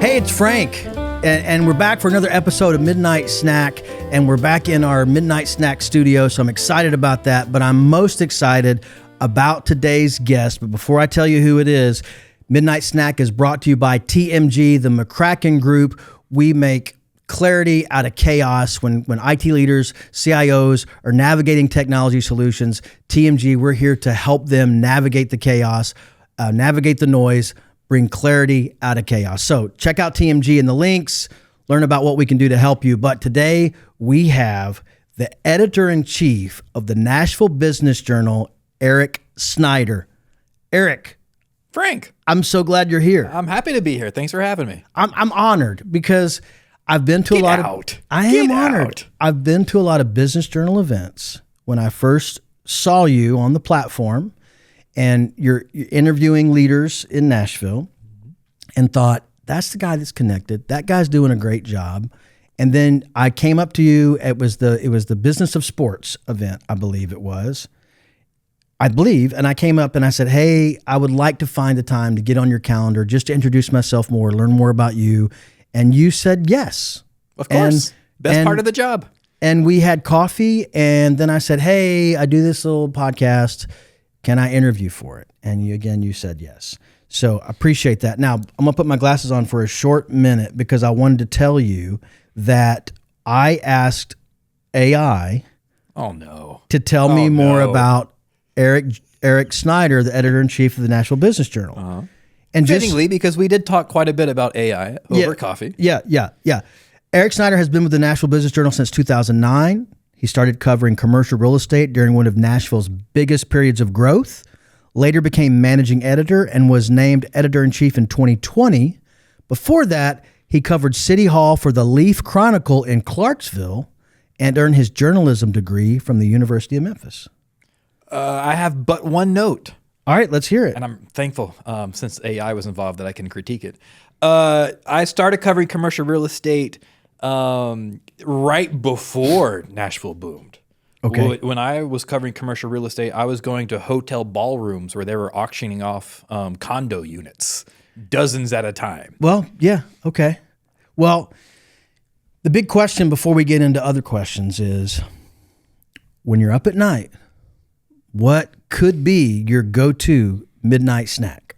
Hey, it's Frank, and we're back for another episode of Midnite Snack, and we're back in our Midnite Snack studio, so I'm excited about that, but I'm most excited about today's guest. But before I tell you who it is, Midnite Snack is brought to you by TMG, the McCracken Group. We make clarity out of chaos when IT leaders, CIOs are navigating technology solutions. TMG, we're here to help them navigate the chaos, navigate the noise, bring clarity out of chaos. So check out TMG in the links, learn about what we can do to help you. But today we have the editor-in-chief of the Nashville Business Journal, Eric Snyder. Eric. Frank. I'm so glad you're here. I'm happy to be here. Thanks for having me. I'm honored because I've been to a lot of... I am honored. I've been to a lot of Business Journal events. When I first saw you on the platform, and you're interviewing leaders in Nashville, and thought, that's the guy that's connected. That guy's doing a great job. And then I came up to you. It was the Business of Sports event, I believe it was. And I came up and I said, hey, I would like to find a time to get on your calendar just to introduce myself more, learn more about you. And you said yes. Of course. Best part of the job. And we had coffee, and then I said, hey, I do this little podcast. Can I interview for it? And you said yes. So I appreciate that. Now, I'm going to put my glasses on for a short minute because I wanted to tell you that I asked AI to tell me more about Eric Snyder, the editor-in-chief of the Nashville Business Journal. Uh-huh. And fittingly, because we did talk quite a bit about AI over coffee. Yeah. Eric Snyder has been with the Nashville Business Journal since 2009. He started covering commercial real estate during one of Nashville's biggest periods of growth, later became managing editor and was named editor-in-chief in 2020. Before that, he covered City Hall for the Leaf Chronicle in Clarksville and earned his journalism degree from the University of Memphis. I have but one note. All right, let's hear it. And I'm thankful, since AI was involved, that I can critique it. I started covering commercial real estate right before Nashville boomed. Okay. When I was covering commercial real estate, I was going to hotel ballrooms where they were auctioning off condo units, dozens at a time. Well, yeah, okay. Well, the big question before we get into other questions is, when you're up at night, what could be your go-to midnight snack?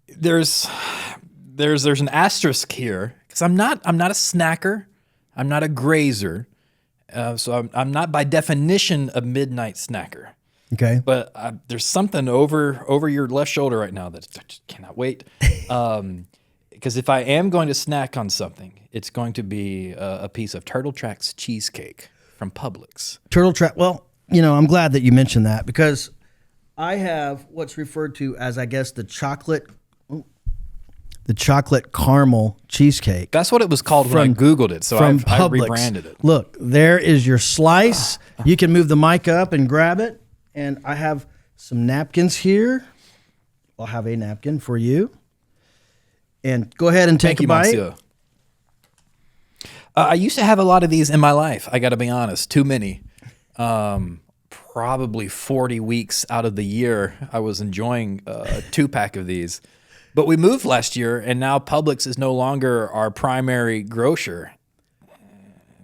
There's an asterisk here. Because I'm not a snacker, I'm not a grazer, so I'm not by definition a midnight snacker. Okay. But there's something over your left shoulder right now that I just cannot wait. Because if I am going to snack on something, it's going to be a piece of Turtle Tracks cheesecake from Publix. Turtle Track. Well, I'm glad that you mentioned that because I have what's referred to as, I guess, the chocolate caramel cheesecake. That's what it was called when I Googled it, so I rebranded it. Look, there is your slice. You can move the mic up and grab it. And I have some napkins here. I'll have a napkin for you. And go ahead and take a bite. Monsieur. I used to have a lot of these in my life, I got to be honest. Too many. Probably 40 weeks out of the year, I was enjoying a 2-pack of these. But we moved last year, and now Publix is no longer our primary grocer.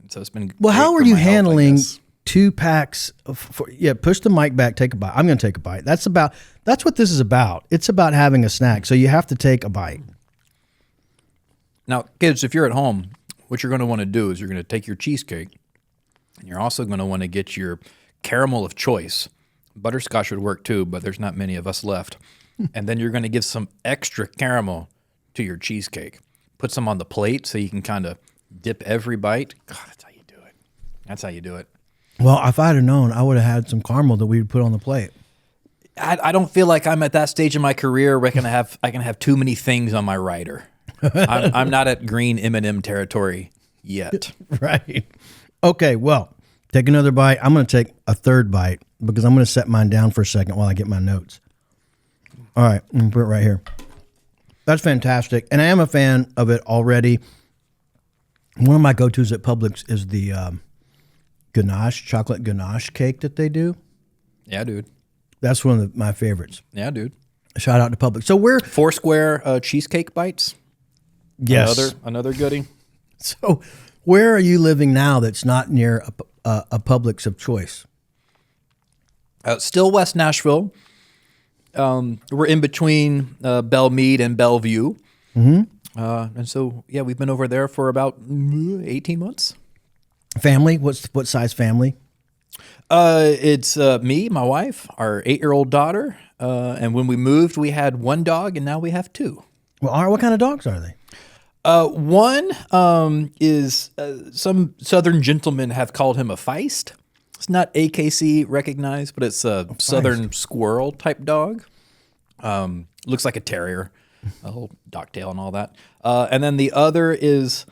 So it's been well. How are you handling 2 packs? Push the mic back. Take a bite. I'm going to take a bite. That's what this is about. It's about having a snack. So you have to take a bite. Now, kids, if you're at home, what you're going to want to do is you're going to take your cheesecake, and you're also going to want to get your caramel of choice. Butterscotch would work too, but there's not many of us left. And then you're going to give some extra caramel to your cheesecake. Put some on the plate so you can kind of dip every bite. God, that's how you do it. Well, if I'd have known, I would have had some caramel that we would put on the plate. I don't feel like I'm at that stage in my career where I can have too many things on my rider. I'm not at green M&M territory yet. Right. Okay, well, take another bite. I'm going to take a third bite because I'm going to set mine down for a second while I get my notes. All right, I'm going to put it right here. That's fantastic. And I am a fan of it already. One of my go-tos at Publix is the chocolate ganache cake that they do. Yeah, dude. That's one of my favorites. Yeah, dude. Shout out to Publix. So we're Foursquare cheesecake bites. Yes. Another goodie. So, where are you living now that's not near a Publix of choice? Still West Nashville. We're in between Belmead and Bellevue. And so, yeah, we've been over there for about 18 months. Family? What size family? It's me, my wife, our 8-year-old daughter. And when we moved, we had one dog, and now we have 2. Well, what kind of dogs are they? One is some Southern gentlemen have called him a Feist. It's not AKC recognized, but it's a Southern squirrel type dog. Looks like a terrier, a whole docktail and all that. And then the other is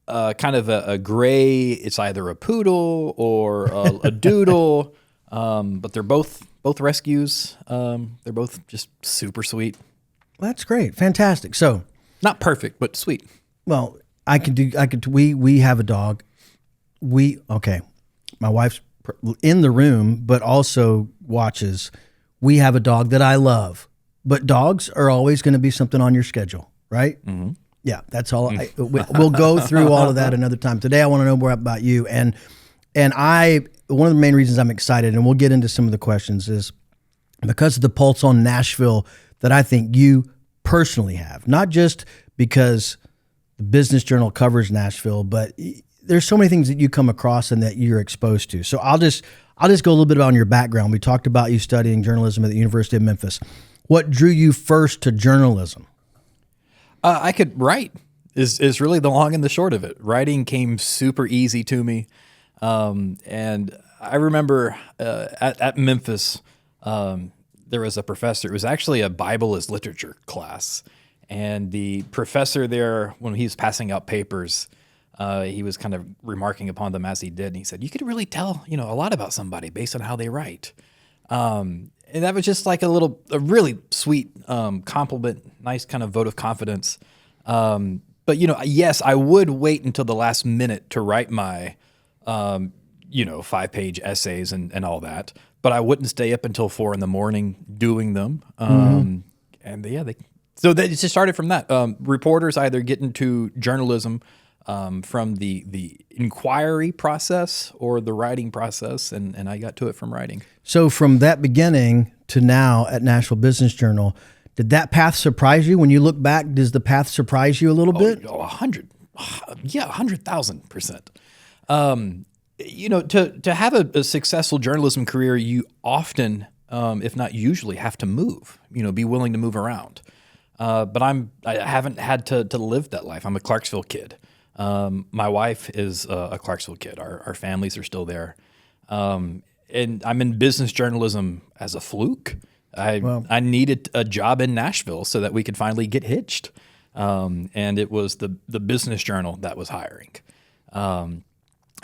kind of a gray. It's either a poodle or a doodle, but they're both rescues. They're both just super sweet. Well, that's great, fantastic. So, not perfect, but sweet. well, we have a dog. My wife's in the room, but also watches. We have a dog that I love, but dogs are always going to be something on your schedule, right? Mm-hmm. Yeah, that's all. We'll go through all of that another time. Today, I want to know more about you, and one of the main reasons I'm excited, and we'll get into some of the questions, is because of the pulse on Nashville that I think you personally have, not just because the Business Journal covers Nashville, but there's so many things that you come across and that you're exposed to. So I'll just go a little bit on your background. We talked about you studying journalism at the University of Memphis. What drew you first to journalism? I could write is really the long and the short of it. Writing came super easy to me. And I remember at Memphis, there was a professor. It was actually a Bible as literature class. And the professor there, when he was passing out papers, he was kind of remarking upon them as he did. And he said, you could really tell, a lot about somebody based on how they write. And that was just like a really sweet compliment, nice kind of vote of confidence. But, yes, I would wait until the last minute to write my, 5-page essays and all that. But I wouldn't stay up until 4 a.m. doing them. And yeah, so it just started from that. Reporters either get into journalism from the inquiry process or the writing process, and I got to it from writing. So from that beginning to now at Nashville Business Journal, did that path surprise you? When you look back, does the path surprise you a little bit? 100,000%. To have a successful journalism career, you often, if not usually, have to move. Be willing to move around. But I haven't had to live that life. I'm a Clarksville kid. My wife is a Clarksville kid. Our families are still there. And I'm in business journalism as a fluke. I needed a job in Nashville so that we could finally get hitched. And it was the Business Journal that was hiring.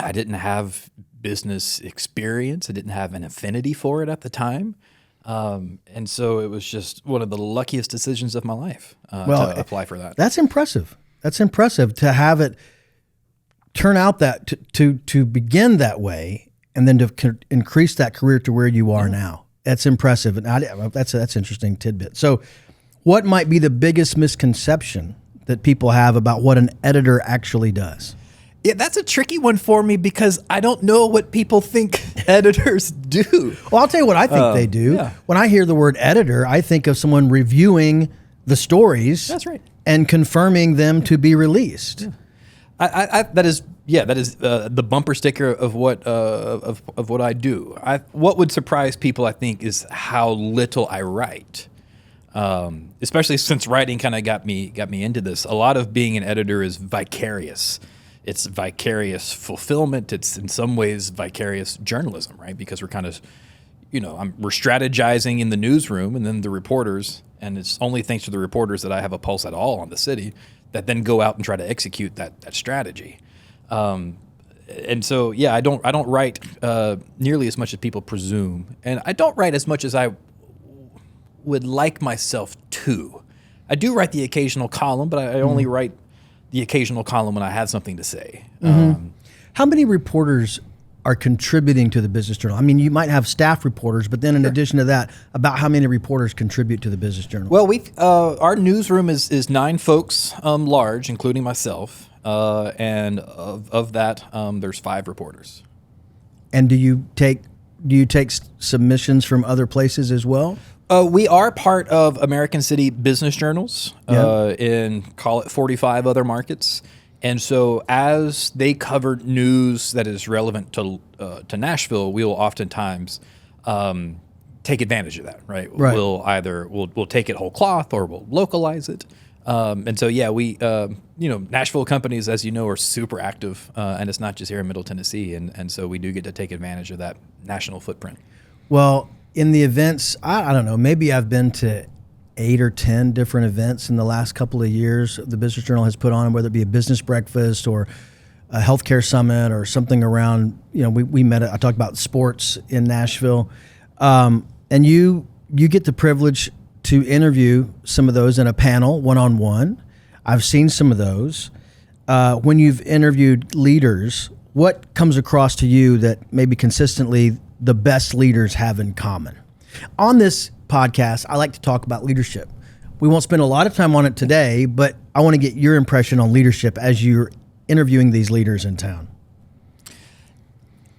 I didn't have business experience. I didn't have an affinity for it at the time. And so it was just one of the luckiest decisions of my life to apply for that. That's impressive. That's impressive to have it turn out that to begin that way and then to increase that career to where you are now. That's impressive. And that's an interesting tidbit. So what might be the biggest misconception that people have about what an editor actually does? Yeah, that's a tricky one for me because I don't know what people think editors do. Well, I'll tell you what I think they do. Yeah. When I hear the word editor, I think of someone reviewing the stories. That's right. And confirming them to be released. Yeah. That is the bumper sticker of what I do. What would surprise people, I think, is how little I write. Especially since writing kind of got me into this. A lot of being an editor is vicarious. It's vicarious fulfillment. It's in some ways vicarious journalism, right? Because we're kind of, we're strategizing in the newsroom, and then the reporters, and it's only thanks to the reporters that I have a pulse at all on the city, that then go out and try to execute that strategy. And so, yeah, I don't write nearly as much as people presume, and I don't write as much as I would like myself to. I do write the occasional column, but I only write the occasional column when I have something to say. Mm-hmm. How many reporters are contributing to the Business Journal? I mean, you might have staff reporters, but then in addition to that, about how many reporters contribute to the Business Journal? Well, our newsroom is 9 folks large, including myself, and of that, there's 5 reporters. And do you take submissions from other places as well? We are part of American City Business Journals in, call it, 45 other markets. And so as they cover news that is relevant to Nashville, we will oftentimes take advantage of that, right? We'll take it whole cloth or we'll localize it. And so, we, Nashville companies, as you know, are super active, and it's not just here in Middle Tennessee. And so we do get to take advantage of that national footprint. Well, in the events, I don't know, maybe I've been to 8 or 10 different events in the last couple of years the Business Journal has put on, whether it be a business breakfast or a healthcare summit or something around, we met, I talked about sports in Nashville. And you get the privilege to interview some of those in a panel, one-on-one. I've seen some of those. When you've interviewed leaders, what comes across to you that maybe consistently the best leaders have in common? On this podcast, I like to talk about leadership. We won't spend a lot of time on it today, but I want to get your impression on leadership as you're interviewing these leaders in town.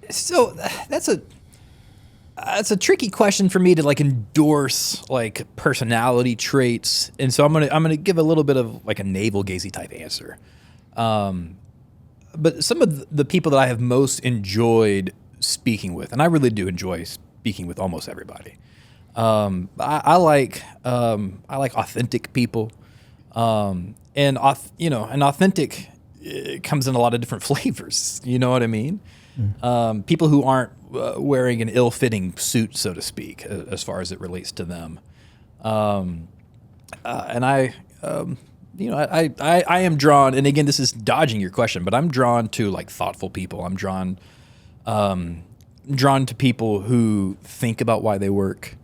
So that's a tricky question for me to endorse personality traits, and so I'm gonna give a little bit of a navel-gazing type answer. But some of the people that I have most enjoyed speaking with, and I really do enjoy speaking with almost everybody. I like authentic people, and authentic comes in a lot of different flavors. You know what I mean? People who aren't wearing an ill-fitting suit, so to speak, as far as it relates to them. And I am drawn, and again, this is dodging your question, but I'm drawn to thoughtful people. I'm drawn to people who think about why they work.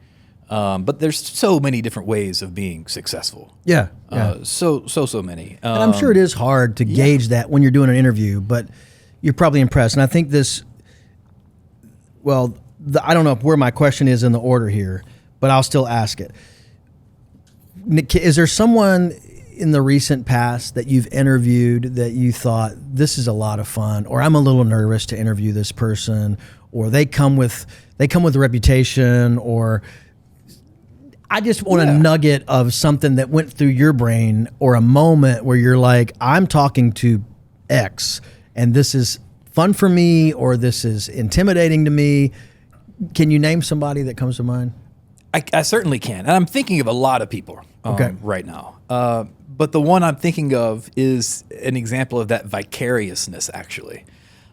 But there's so many different ways of being successful. Yeah. So many. And I'm sure it is hard to gauge that when you're doing an interview, but you're probably impressed. And I think I don't know where my question is in the order here, but I'll still ask it. Nick, is there someone in the recent past that you've interviewed that you thought, this is a lot of fun, or I'm a little nervous to interview this person, or they come with a reputation, or I just want a nugget of something that went through your brain, or a moment where you're like, I'm talking to X and this is fun for me, or this is intimidating to me. Can you name somebody that comes to mind? I certainly can. And I'm thinking of a lot of people right now. But the one I'm thinking of is an example of that vicariousness, actually.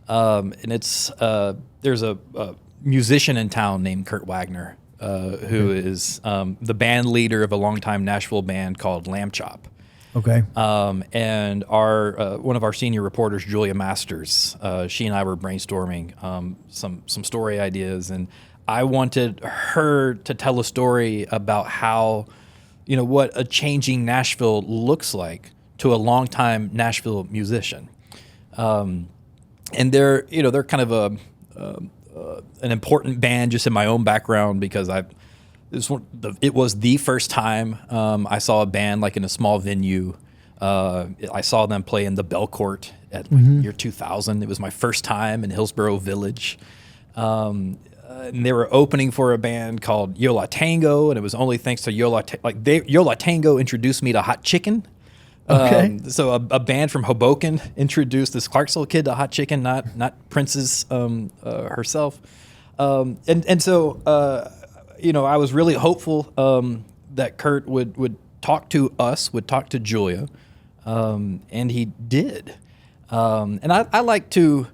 And it's there's a musician in town named Kurt Wagner, who is the band leader of a longtime Nashville band called Lamb Chop. Okay. And our one of our senior reporters, Julia Masters, she and I were brainstorming some story ideas, and I wanted her to tell a story about how, what a changing Nashville looks like to a longtime Nashville musician. And they're kind of an important band just in my own background, because it was the first time I saw a band in a small venue. I saw them play in the Bell Court at year 2000. It was my first time in Hillsborough Village. And they were opening for a band called Yo La Tango, and it was only thanks to Yo La Tango introduced me to hot chicken. Okay. So a band from Hoboken introduced this Clarksville kid to hot chicken, not Princess herself. And so I was really hopeful that Kurt would talk to us, would talk to Julia, and he did. And I like to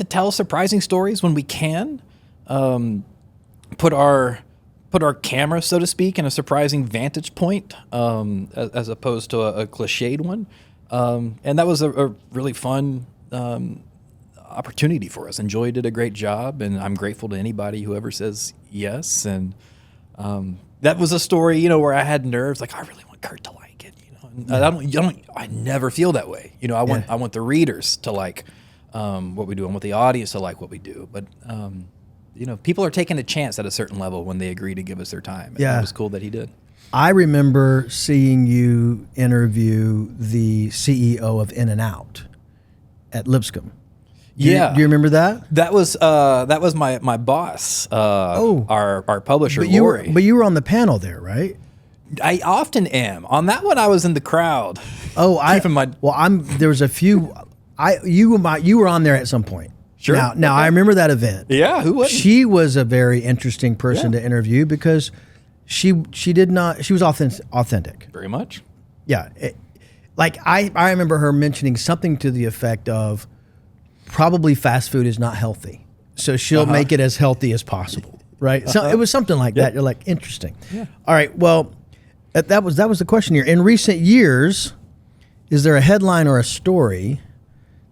tell surprising stories when we can. Put our camera, so to speak, in a surprising vantage point, as opposed to a cliched one. And that was a really fun opportunity for us. And Joy did a great job, and I'm grateful to anybody who ever says yes. And that was a story, where I had nerves, I really want Kurt to like it, And I never feel that way. I want the readers to like what we do. I want the audience to like what we do. But people are taking a chance at a certain level when they agree to give us their time. And Yeah. It was cool that he did. I remember seeing you interview the CEO of In-N-Out at Lipscomb. Do you remember that? That was my boss, our publisher, Lori. But you were on the panel there, right? I often am. On that one, I was in the crowd. Oh, there was a few. You were on there at some point. Sure. Now I remember that event. Yeah, who was? She was a very interesting person to interview because she was authentic. Very much. Yeah. I remember her mentioning something to the effect of probably fast food is not healthy. So she'll make it as healthy as possible. Right. So it was something like that. You're like, interesting. Yeah. All right. Well, that was the question here. In recent years, is there a headline or a story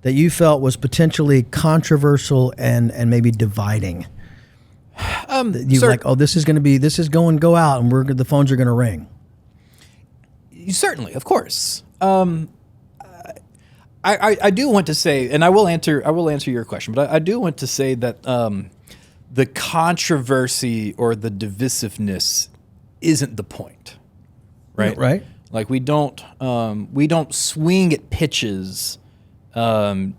that you felt was potentially controversial and maybe dividing? You were like, oh, this is go out, and the phones are going to ring. Certainly, of course. I do want to say, and I will answer your question, but I do want to say that the controversy or the divisiveness isn't the point, right? Right. Like we don't swing at pitches to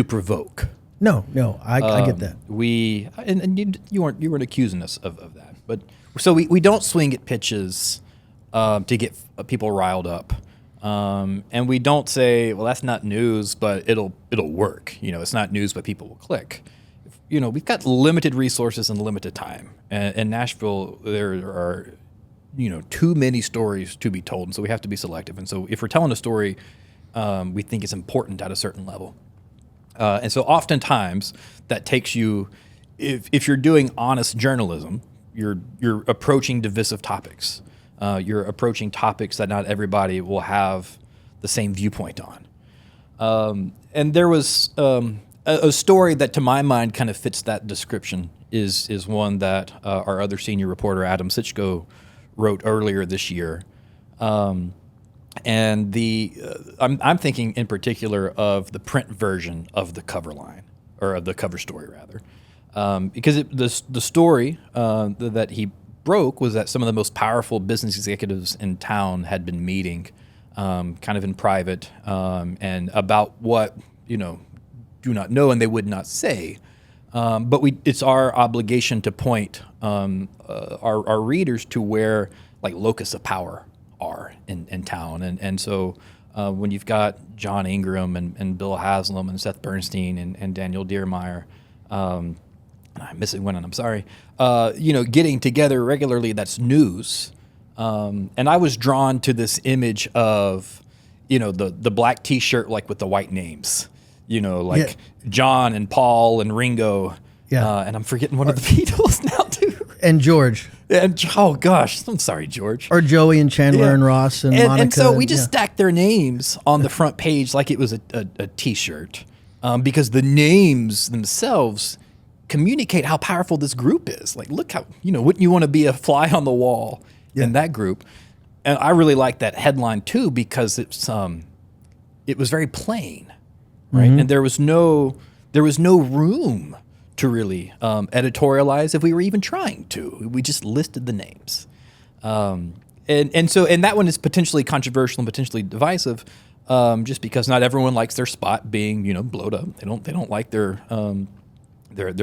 provoke. No, I get that. You weren't accusing us of that, but so we don't swing at pitches to get people riled up, and we don't say, well, that's not news, but it'll work. It's not news, but people will click. We've got limited resources and limited time, and in Nashville there are too many stories to be told, and so we have to be selective. And so if we're telling a story, we think it's important at a certain level. And so oftentimes that takes you, if you're doing honest journalism, you're approaching divisive topics. You're approaching topics that not everybody will have the same viewpoint on. And there was a story that to my mind kind of fits that description is one that our other senior reporter, Adam Sitchko, wrote earlier this year. And I'm thinking in particular of the print version of the cover line, or of the cover story rather, because the story that he broke was that some of the most powerful business executives in town had been meeting, kind of in private, and about what do not know and they would not say, but it's our obligation to point our readers to where like locus of power are in town. And so when you've got John Ingram and Bill Haslam and Seth Bernstein and Daniel Diermeyer, I'm missing one and I'm sorry, getting together regularly, that's news. And I was drawn to this image of, the black T-shirt like with the white names, John and Paul and Ringo. Yeah. And I'm forgetting one of the Beatles now too. And George. And oh gosh, I'm sorry, George. Or Joey and Chandler and Ross and Monica. And so we just stacked their names on the front page like it was a T-shirt, because the names themselves communicate how powerful this group is. Like, look how wouldn't you want to be a fly on the wall in that group? And I really like that headline too because it was very plain, right? Mm-hmm. And there was no room to really editorialize if we were even trying to. We just listed the names. And that one is potentially controversial and potentially divisive, just because not everyone likes their spot being, blowed up. They don't like their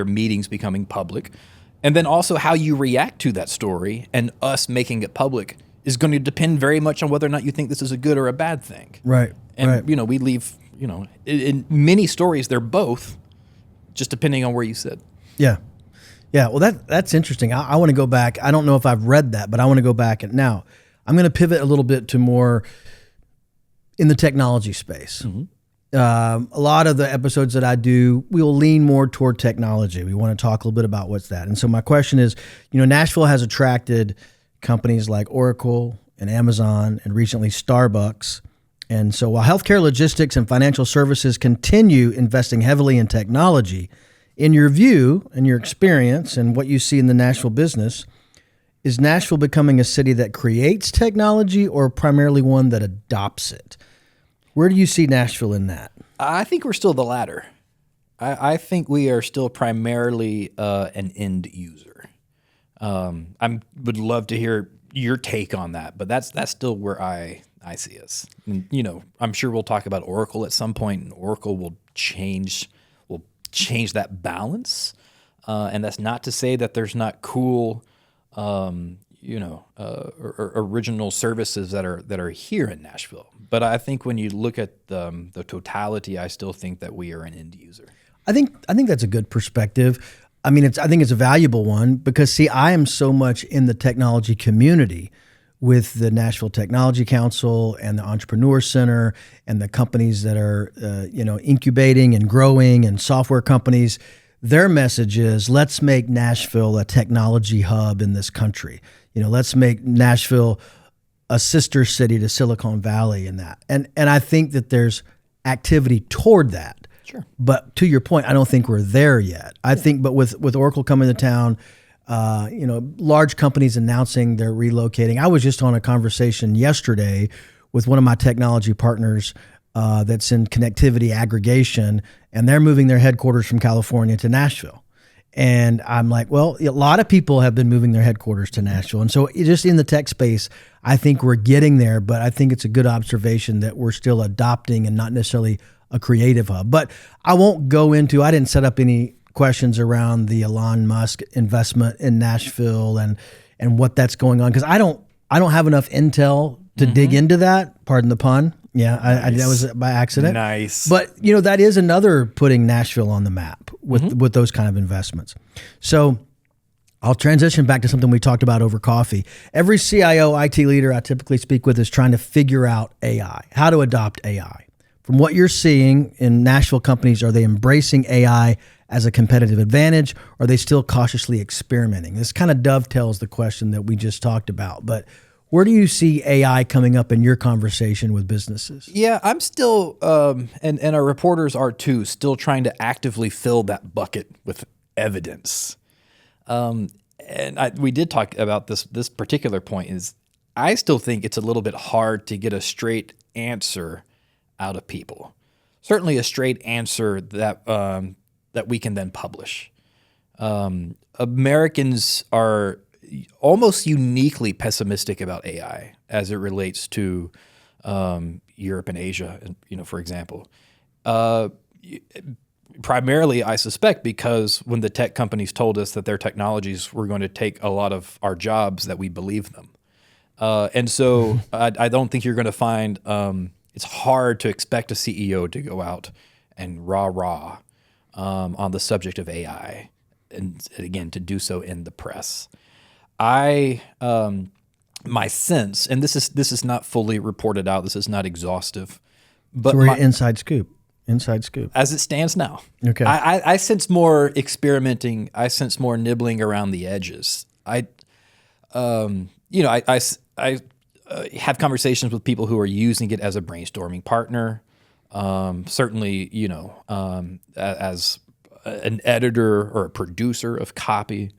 meetings becoming public. And then also how you react to that story and us making it public is going to depend very much on whether or not you think this is a good or a bad thing. Right. And, we leave, in many stories, they're both, just depending on where you sit. Yeah. Yeah. Well, that's interesting. I want to go back. I don't know if I've read that, but I want to go back. And now I'm going to pivot a little bit to more in the technology space. Mm-hmm. A lot of the episodes that I do, we'll lean more toward technology. We want to talk a little bit about what's that. And so my question is, Nashville has attracted companies like Oracle and Amazon and recently Starbucks. And so while healthcare, logistics, and financial services continue investing heavily in technology, in your view and your experience and what you see in the Nashville business, is Nashville becoming a city that creates technology or primarily one that adopts it? Where do you see Nashville in that? I think we're still the latter. I think we are still primarily an end user. I would love to hear your take on that, but that's still where I see us. And, I'm sure we'll talk about Oracle at some point, and Oracle will change that balance. And that's not to say that there's not cool, original services that are here in Nashville. But I think when you look at the totality, I still think that we are an end user. I think that's a good perspective. I mean, I think it's a valuable one because, see, I am so much in the technology community with the Nashville Technology Council and the Entrepreneur Center and the companies that are, incubating and growing and software companies. Their message is, let's make Nashville a technology hub in this country. Let's make Nashville a sister city to Silicon Valley in that. And I think that there's activity toward that. Sure. But to your point, I don't think we're there yet. I think, but with Oracle coming to town, large companies announcing they're relocating. I was just on a conversation yesterday with one of my technology partners that's in connectivity aggregation, and they're moving their headquarters from California to Nashville. And I'm like, well, a lot of people have been moving their headquarters to Nashville. And so just in the tech space, I think we're getting there, but I think it's a good observation that we're still adopting and not necessarily a creative hub. But I didn't set up any questions around the Elon Musk investment in Nashville and what that's going on, because I don't have enough intel to dig into that. Pardon the pun. Yeah, nice. That was by accident. Nice. But that is another putting Nashville on the map with those kind of investments. So I'll transition back to something we talked about over coffee. Every CIO IT leader I typically speak with is trying to figure out AI, how to adopt AI. From what you're seeing in Nashville companies, are they embracing AI as a competitive advantage? Or are they still cautiously experimenting? This kind of dovetails the question that we just talked about. But where do you see AI coming up in your conversation with businesses? Yeah, I'm still, and our reporters are too, still trying to actively fill that bucket with evidence. We did talk about this particular point. Is I still think it's a little bit hard to get a straight answer out of people. Certainly a straight answer that we can then publish. Americans are almost uniquely pessimistic about AI as it relates to Europe and Asia, for example. Primarily, I suspect, because when the tech companies told us that their technologies were going to take a lot of our jobs, that we believed them. And so I don't think you're going to find it's hard to expect a CEO to go out and rah-rah on the subject of AI, and again, to do so in the press. My sense, and this is not fully reported out, this is not exhaustive, but so we're inside scoop. Inside scoop. As it stands now. Okay. I sense more experimenting. I sense more nibbling around the edges. I have conversations with people who are using it as a brainstorming partner. Certainly, as an editor or a producer of copy.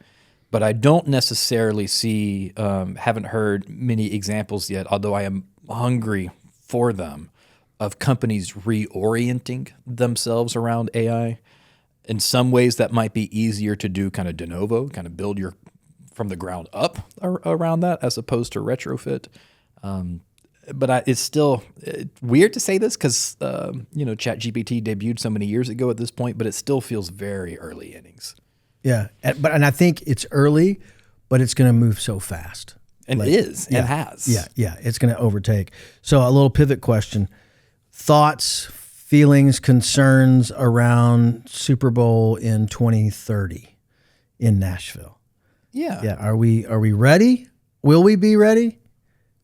But I don't necessarily see, haven't heard many examples yet, although I am hungry for them, of companies reorienting themselves around AI. In some ways, that might be easier to do kind of de novo, kind of build from the ground up around that, as opposed to retrofit. But it's still weird to say this because, ChatGPT debuted so many years ago at this point, but it still feels very early innings. Yeah, and I think it's early, but it's going to move so fast. And it is, and has. Yeah, it's going to overtake. So a little pivot question. Thoughts, feelings, concerns around Super Bowl in 2030 in Nashville? Yeah. Are we ready? Will we be ready?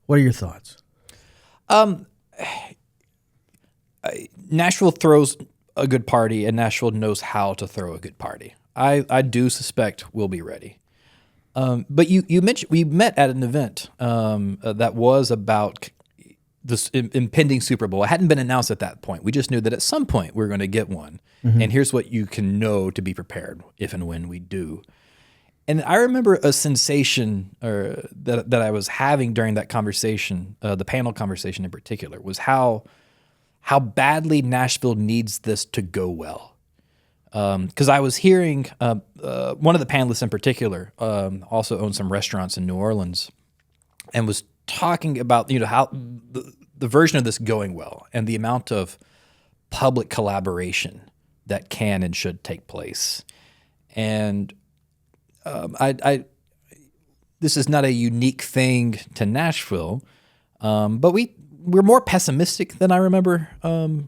What are your thoughts? Nashville throws a good party, and Nashville knows how to throw a good party. I do suspect we'll be ready. But you mentioned we met at an event that was about this impending Super Bowl. It hadn't been announced at that point. We just knew that at some point we were going to get one. Mm-hmm. And here's what you can know to be prepared if and when we do. And I remember a sensation that I was having during that conversation, the panel conversation in particular, was how badly Nashville needs this to go well. Because I was hearing one of the panelists in particular also owns some restaurants in New Orleans, and was talking about how the version of this going well and the amount of public collaboration that can and should take place. And this is not a unique thing to Nashville, but we're more pessimistic than I remember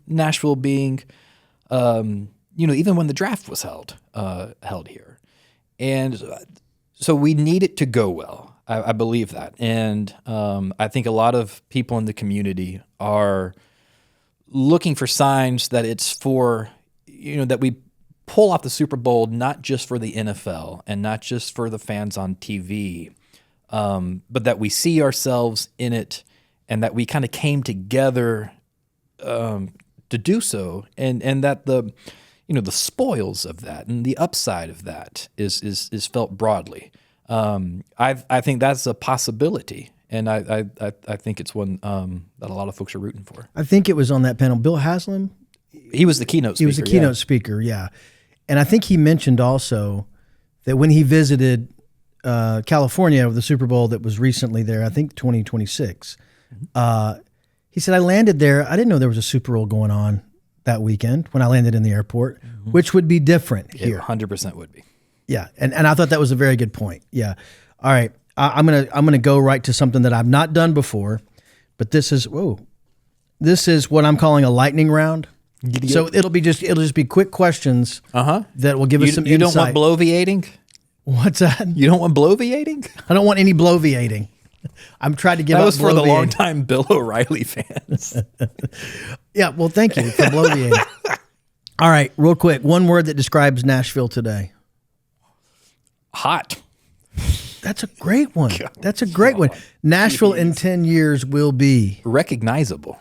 Nashville being. Even when the draft was held here, and so we need it to go well. I believe that, and I think a lot of people in the community are looking for signs that it's for that we pull off the Super Bowl not just for the NFL and not just for the fans on TV, but that we see ourselves in it, and that we kind of came together to do so, and that the spoils of that and the upside of that is felt broadly. I think that's a possibility, and I think it's one that a lot of folks are rooting for. I think it was on that panel, Bill Haslam. He was the keynote speaker. He was the keynote speaker, yeah. And I think he mentioned also that when he visited California with the Super Bowl that was recently there, I think 2026, he said, I landed there. I didn't know there was a Super Bowl going on that weekend when I landed in the airport, which would be different here. 100% would be. Yeah, and I thought that was a very good point. Yeah. All right, I'm gonna go right to something that I've not done before, but this is what I'm calling a lightning round. So it'll just be quick questions that will give us some insight. You don't want bloviating? What's that? You don't want bloviating? I don't want any bloviating. I'm trying to give up. That was for the bloviating. longtime Bill O'Reilly fans. Yeah, well, thank you for bloviating. All right, real quick, one word that describes Nashville today. Hot. That's a great one. That's a great one. Nashville in 10 years will be recognizable.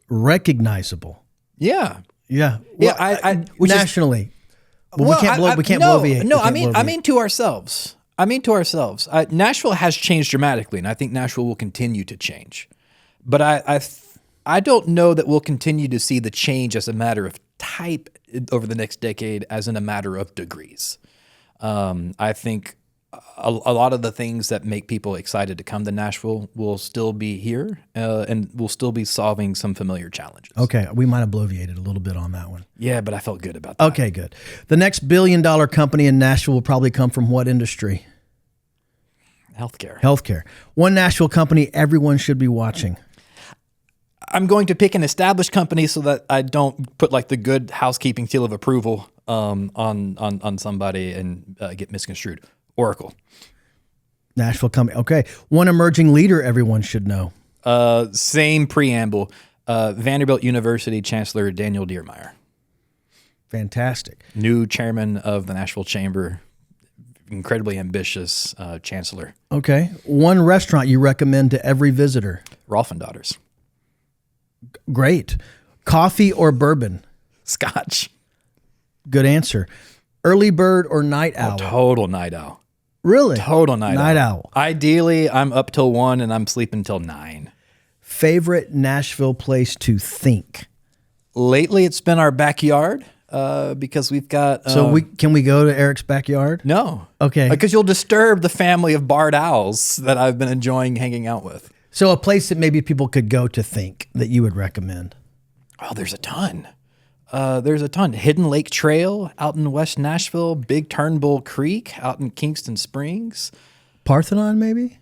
Recognizable. Yeah. Yeah. Well, yeah. Nationally. We can't bloviate. No, I mean to ourselves. Nashville has changed dramatically, and I think Nashville will continue to change. But I don't know that we'll continue to see the change as a matter of type over the next decade as in a matter of degrees. I think a lot of the things that make people excited to come to Nashville will still be here, and we'll still be solving some familiar challenges. Okay, we might have bloviated a little bit on that one. Yeah, but I felt good about that. Okay, good. The next $1 billion company in Nashville will probably come from what industry? Healthcare. One Nashville company everyone should be watching. I'm going to pick an established company so that I don't put like the good housekeeping seal of approval on somebody and get misconstrued. Oracle. Nashville company. Okay. One emerging leader everyone should know. Same preamble. Vanderbilt University Chancellor Daniel Diermeyer. Fantastic. New chairman of the Nashville Chamber. Incredibly ambitious chancellor. Okay. One restaurant you recommend to every visitor. Rolf and Daughters. Great. Coffee or bourbon? Scotch. Good answer. Early bird or night owl? Total night owl. Really? Total night owl. Ideally, I'm up till 1 and I'm sleeping till 9. Favorite Nashville place to think? Lately, it's been our backyard because we've got... can we go to Eric's backyard? No. Okay. Because you'll disturb the family of barred owls that I've been enjoying hanging out with. So a place that maybe people could go to think that you would recommend? Oh, there's a ton. Hidden Lake Trail out in West Nashville, Big Turnbull Creek out in Kingston Springs. Parthenon, maybe?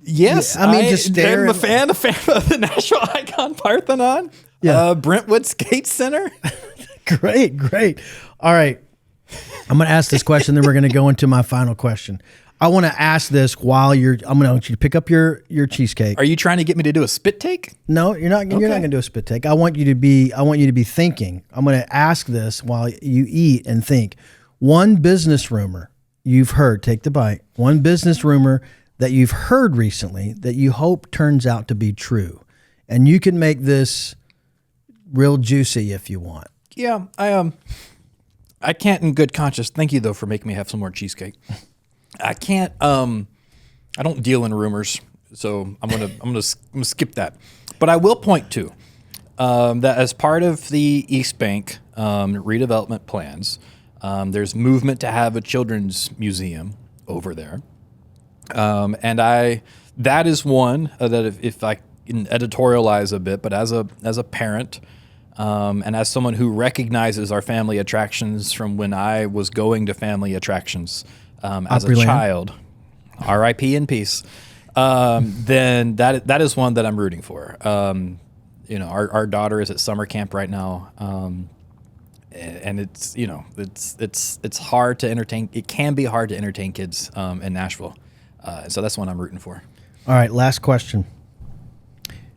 Yes. Yeah, I mean, just stare. I'm a fan of the Nashville icon Parthenon. Yeah. Brentwood Skate Center. Great. All right. I'm going to ask this question, then we're going to go into my final question. I want to ask this while I'm going to want you to pick up your cheesecake. Are you trying to get me to do a spit take? No, you're not. You're not going to do a spit take. I want you to be thinking. I'm going to ask this while you eat and think. One business rumor you've heard. Take the bite. One business rumor that you've heard recently that you hope turns out to be true, and you can make this real juicy if you want. Yeah, I can't in good conscience. Thank you though for making me have some more cheesecake. I can't. I don't deal in rumors, so I'm gonna skip that. But I will point to that as part of the East Bank redevelopment plans, there's movement to have a children's museum over there. That is one that if I can editorialize a bit, but as a parent, and as someone who recognizes our family attractions from when I was going to family attractions as a child, R.I.P. in peace, then that is one that I'm rooting for. Our daughter is at summer camp right now, and it's hard to entertain. It can be hard to entertain kids in Nashville, so that's one I'm rooting for. All right, last question.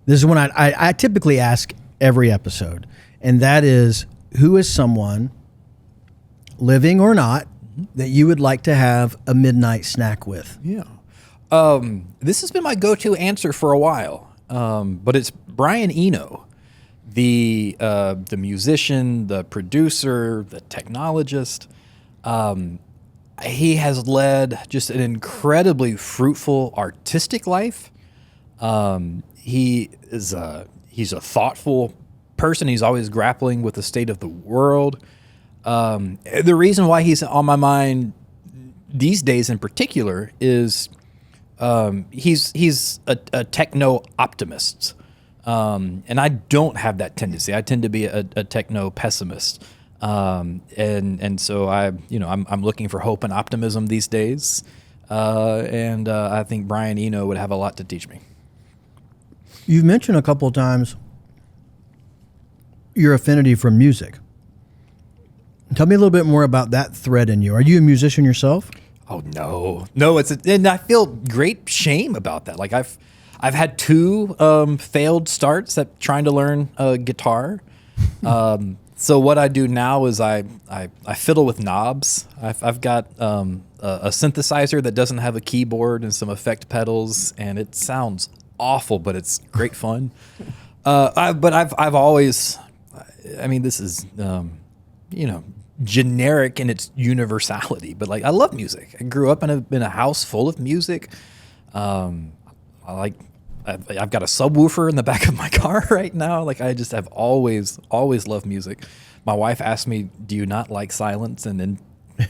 This is one I typically ask every episode, and that is, who is someone, living or not, that you would like to have a midnight snack with? Yeah. This has been my go-to answer for a while, but it's Brian Eno, the musician, the producer, the technologist. He has led just an incredibly fruitful artistic life. He's a thoughtful person. He's always grappling with the state of the world. The reason why he's on my mind these days in particular is he's a techno optimist, and I don't have that tendency. I tend to be a techno pessimist, and so I'm looking for hope and optimism these days, and I think Brian Eno would have a lot to teach me. You've mentioned a couple of times your affinity for music. Tell me a little bit more about that thread in you. Are you a musician yourself? Oh no, and I feel great shame about that. Like I've had two failed starts at trying to learn guitar. So what I do now is I fiddle with knobs. I've got a synthesizer that doesn't have a keyboard and some effect pedals, and it sounds awful, but it's great fun. I've always, I mean, this is generic in its universality, but like I love music. I grew up in a house full of music. I've got a subwoofer in the back of my car right now. Like I just have always loved music. My wife asked me, "Do you not like silence?" And in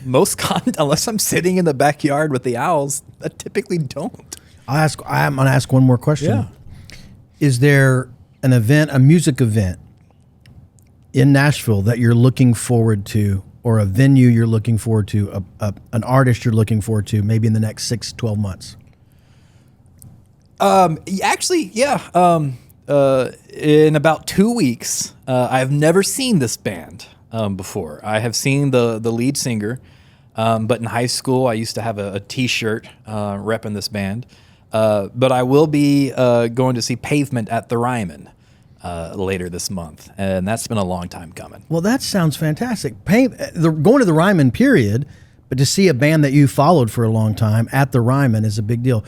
most unless I'm sitting in the backyard with the owls, I typically don't. I'm going to ask one more question. Yeah. Is there an event, a music event in Nashville that you're looking forward to, or a venue you're looking forward to, an artist you're looking forward to, maybe in the next 6-12 months? Actually, yeah. In about 2 weeks, I've never seen this band before. I have seen the lead singer, but in high school, I used to have a T-shirt repping this band. But I will be going to see Pavement at the Ryman later this month, and that's been a long time coming. Well, that sounds fantastic. Going to the Ryman, period, but to see a band that you followed for a long time at the Ryman is a big deal.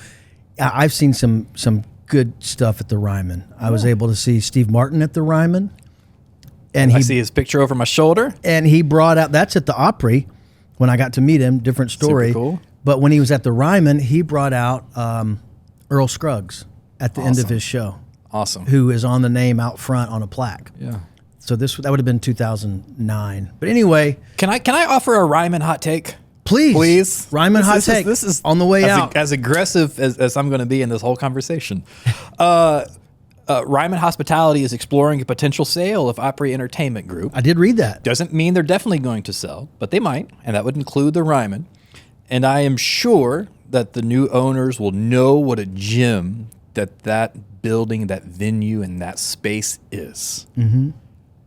I've seen some good stuff at the Ryman. I was able to see Steve Martin at the Ryman, and I see his picture over my shoulder. And he brought out, that's at the Opry when I got to meet him. Different story. Super cool. But when he was at the Ryman, he brought out Earl Scruggs at the end of his show. Awesome. Who is on the name out front on a plaque. Yeah. So that would have been 2009. But anyway, can I offer a Ryman hot take? Please. Ryman hot take. This is on the way out. As aggressive as I'm going to be in this whole conversation. Ryman Hospitality is exploring a potential sale of Opry Entertainment Group. I did read that. Doesn't mean they're definitely going to sell, but they might, and that would include the Ryman. And I am sure that the new owners will know what a gem that building, that venue, and that space is. Mm-hmm.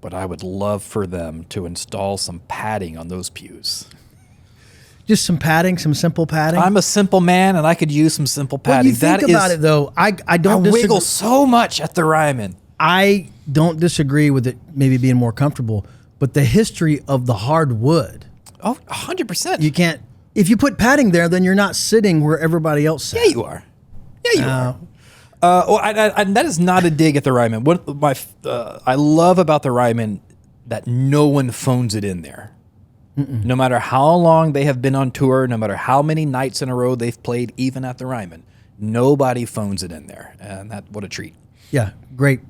But I would love for them to install some padding on those pews. Just some padding, some simple padding? I'm a simple man, and I could use some simple padding. Well, you think about it, though. I don't disagree. Wiggle so much at the Ryman. I don't disagree with it maybe being more comfortable, but the history of the hardwood. Oh, 100%. You can't. If you put padding there, then you're not sitting where everybody else sat. Yeah, you are. Yeah, you are. And that is not a dig at the Ryman. What I love about the Ryman that no one phones it in there. Mm-mm. No matter how long they have been on tour, no matter how many nights in a row they've played, even at the Ryman, nobody phones it in there, and what a treat. Yeah, great.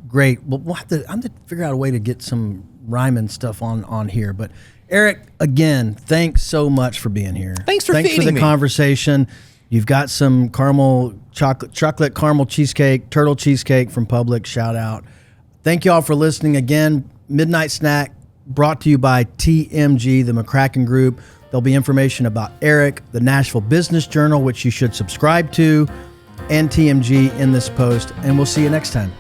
Well, I'm going to figure out a way to get some rhyming stuff on here. But Eric, again, thanks so much for being here. Thanks for the me. conversation. You've got some chocolate caramel cheesecake, turtle cheesecake from Publix. Shout out. Thank you all for listening. Again, Midnite Snack brought to you by TMG, the McCracken Group. There'll be information about Eric, the Nashville Business Journal, which you should subscribe to, and TMG in this post. And we'll see you next time.